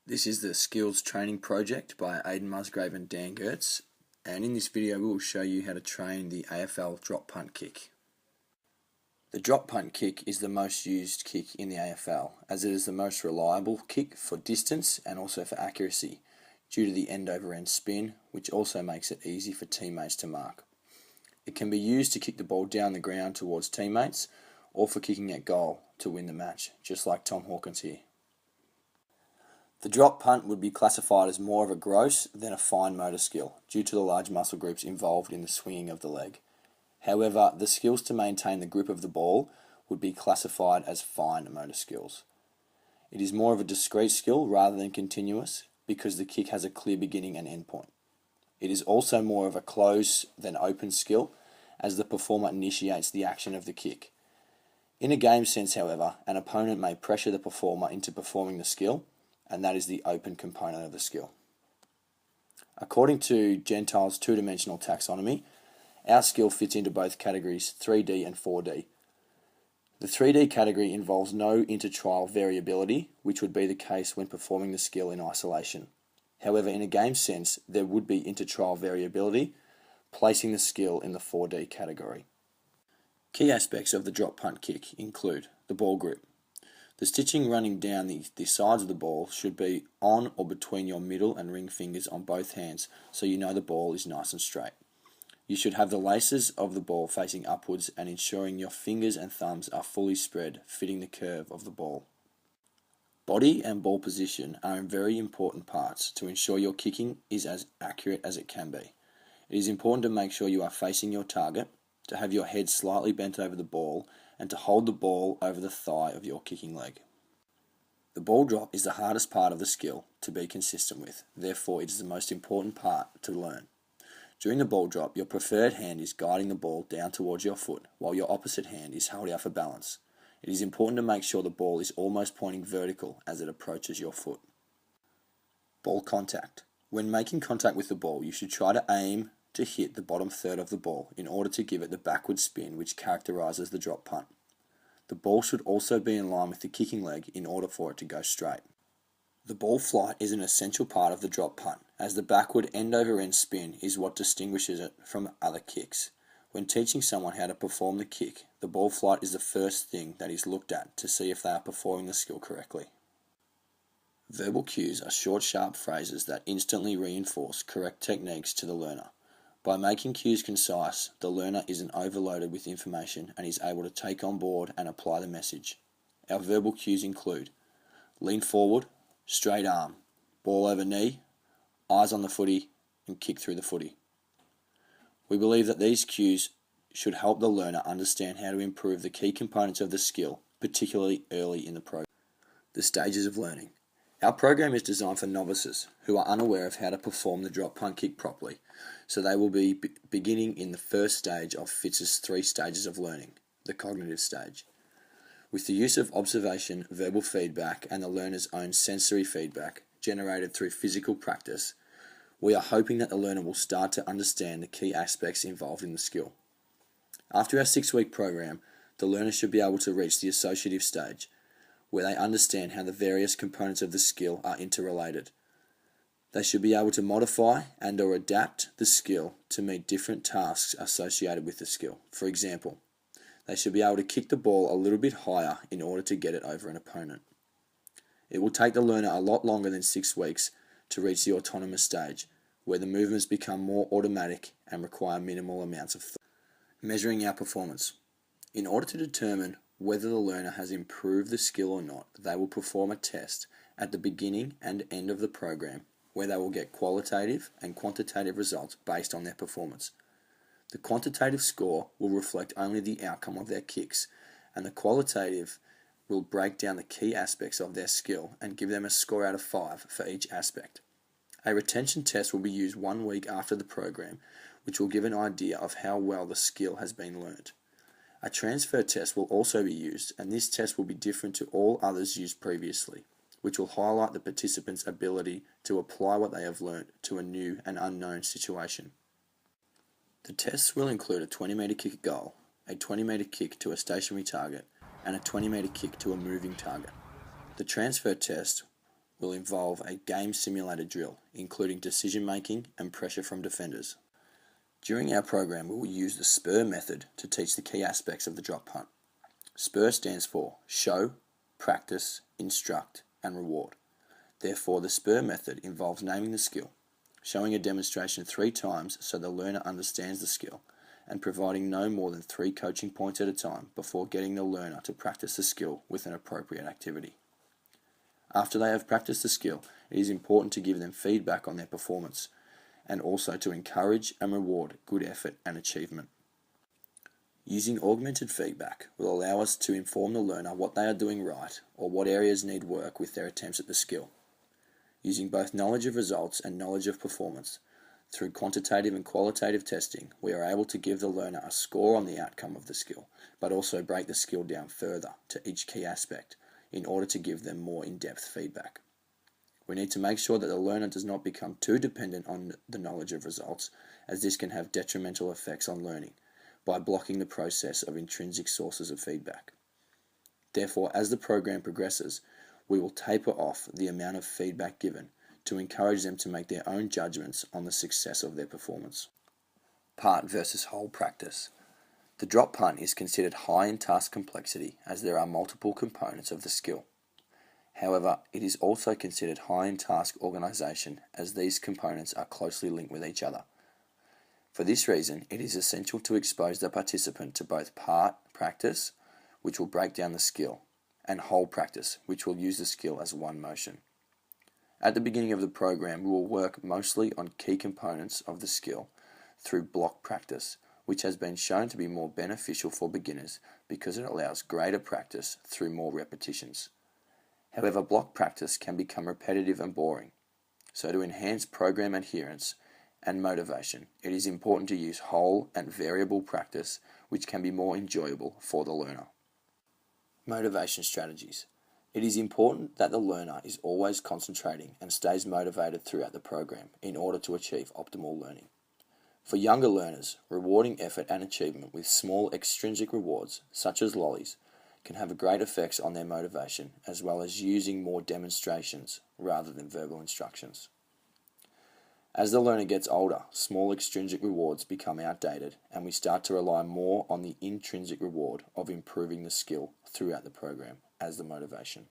This is the Skills Training Project by Aydn, Musgrave and Geurts, and in this video we will show you how to train the AFL drop punt kick. The drop punt kick is the most used kick in the AFL as it is the most reliable kick for distance and also for accuracy due to the end over end spin, which also makes it easy for teammates to mark. It can be used to kick the ball down the ground towards teammates or for kicking at goal to win the match, just like Tom Hawkins here. The drop punt would be classified as more of a gross than a fine motor skill due to the large muscle groups involved in the swinging of the leg. However, the skills to maintain the grip of the ball would be classified as fine motor skills. It is more of a discrete skill rather than continuous because the kick has a clear beginning and end point. It is also more of a closed than open skill as the performer initiates the action of the kick. In a game sense, however, an opponent may pressure the performer into performing the skill, and that is the open component of the skill. According to Gentile's two-dimensional taxonomy, our skill fits into both categories 3D and 4D. The 3D category involves no inter-trial variability, which would be the case when performing the skill in isolation. However, in a game sense, there would be inter-trial variability, placing the skill in the 4D category. Key aspects of the drop punt kick include the ball grip. The stitching running down the sides of the ball should be on or between your middle and ring fingers on both hands so you know the ball is nice and straight. You should have the laces of the ball facing upwards and ensuring your fingers and thumbs are fully spread, fitting the curve of the ball. Body and ball position are very important parts to ensure your kicking is as accurate as it can be. It is important to make sure you are facing your target, to have your head slightly bent over the ball, and to hold the ball over the thigh of your kicking leg. The ball drop is the hardest part of the skill to be consistent with, therefore it is the most important part to learn. During the ball drop, your preferred hand is guiding the ball down towards your foot, while your opposite hand is held out for balance. It is important to make sure the ball is almost pointing vertical as it approaches your foot. Ball contact. When making contact with the ball, you should try to aim to hit the bottom third of the ball in order to give it the backward spin which characterises the drop punt. The ball should also be in line with the kicking leg in order for it to go straight. The ball flight is an essential part of the drop punt, as the backward end over end spin is what distinguishes it from other kicks. When teaching someone how to perform the kick, the ball flight is the first thing that is looked at to see if they are performing the skill correctly. Verbal cues are short, sharp phrases that instantly reinforce correct techniques to the learner. By making cues concise, the learner isn't overloaded with information and is able to take on board and apply the message. Our verbal cues include lean forward, straight arm, ball over knee, eyes on the footy, and kick through the footy. We believe that these cues should help the learner understand how to improve the key components of the skill, particularly early in the program. The stages of learning. Our program is designed for novices who are unaware of how to perform the drop punt kick properly, so they will be beginning in the first stage of Fitz's 3 stages of learning, the cognitive stage. With the use of observation, verbal feedback, and the learner's own sensory feedback generated through physical practice, we are hoping that the learner will start to understand the key aspects involved in the skill. After our 6-week program, the learner should be able to reach the associative stage, where they understand how the various components of the skill are interrelated. They should be able to modify and or adapt the skill to meet different tasks associated with the skill. For example, they should be able to kick the ball a little bit higher in order to get it over an opponent. It will take the learner a lot longer than 6 weeks to reach the autonomous stage, where the movements become more automatic and require minimal amounts of thought. Measuring our performance. In order to determine whether the learner has improved the skill or not, they will perform a test at the beginning and end of the program where they will get qualitative and quantitative results based on their performance. The quantitative score will reflect only the outcome of their kicks, and the qualitative will break down the key aspects of their skill and give them a score out of 5 for each aspect. A retention test will be used 1 week after the program, which will give an idea of how well the skill has been learnt. A transfer test will also be used, and this test will be different to all others used previously, which will highlight the participants' ability to apply what they have learnt to a new and unknown situation. The tests will include a 20-metre kick at goal, a 20-metre kick to a stationary target, and a 20-metre kick to a moving target. The transfer test will involve a game simulated drill, including decision making and pressure from defenders. During our program, we will use the SPUR method to teach the key aspects of the drop punt. SPUR stands for Show, Practice, Instruct, and Reward. Therefore, the SPUR method involves naming the skill, showing a demonstration 3 times so the learner understands the skill, and providing no more than 3 coaching points at a time before getting the learner to practice the skill with an appropriate activity. After they have practiced the skill, it is important to give them feedback on their performance, and also to encourage and reward good effort and achievement. Using augmented feedback will allow us to inform the learner what they are doing right or what areas need work with their attempts at the skill. Using both knowledge of results and knowledge of performance, through quantitative and qualitative testing, we are able to give the learner a score on the outcome of the skill, but also break the skill down further to each key aspect in order to give them more in-depth feedback. We need to make sure that the learner does not become too dependent on the knowledge of results, as this can have detrimental effects on learning by blocking the process of intrinsic sources of feedback. Therefore, as the program progresses, we will taper off the amount of feedback given to encourage them to make their own judgments on the success of their performance. Part versus whole practice. The drop punt is considered high in task complexity as there are multiple components of the skill. However, it is also considered high in task organisation as these components are closely linked with each other. For this reason, it is essential to expose the participant to both part practice, which will break down the skill, and whole practice, which will use the skill as one motion. At the beginning of the program, we will work mostly on key components of the skill through block practice, which has been shown to be more beneficial for beginners because it allows greater practice through more repetitions. However, block practice can become repetitive and boring, so to enhance program adherence and motivation, it is important to use whole and variable practice, which can be more enjoyable for the learner. Motivation strategies. It is important that the learner is always concentrating and stays motivated throughout the program in order to achieve optimal learning. For younger learners, rewarding effort and achievement with small extrinsic rewards, such as lollies, can have great effects on their motivation, as well as using more demonstrations rather than verbal instructions. As the learner gets older, small extrinsic rewards become outdated, and we start to rely more on the intrinsic reward of improving the skill throughout the program as the motivation.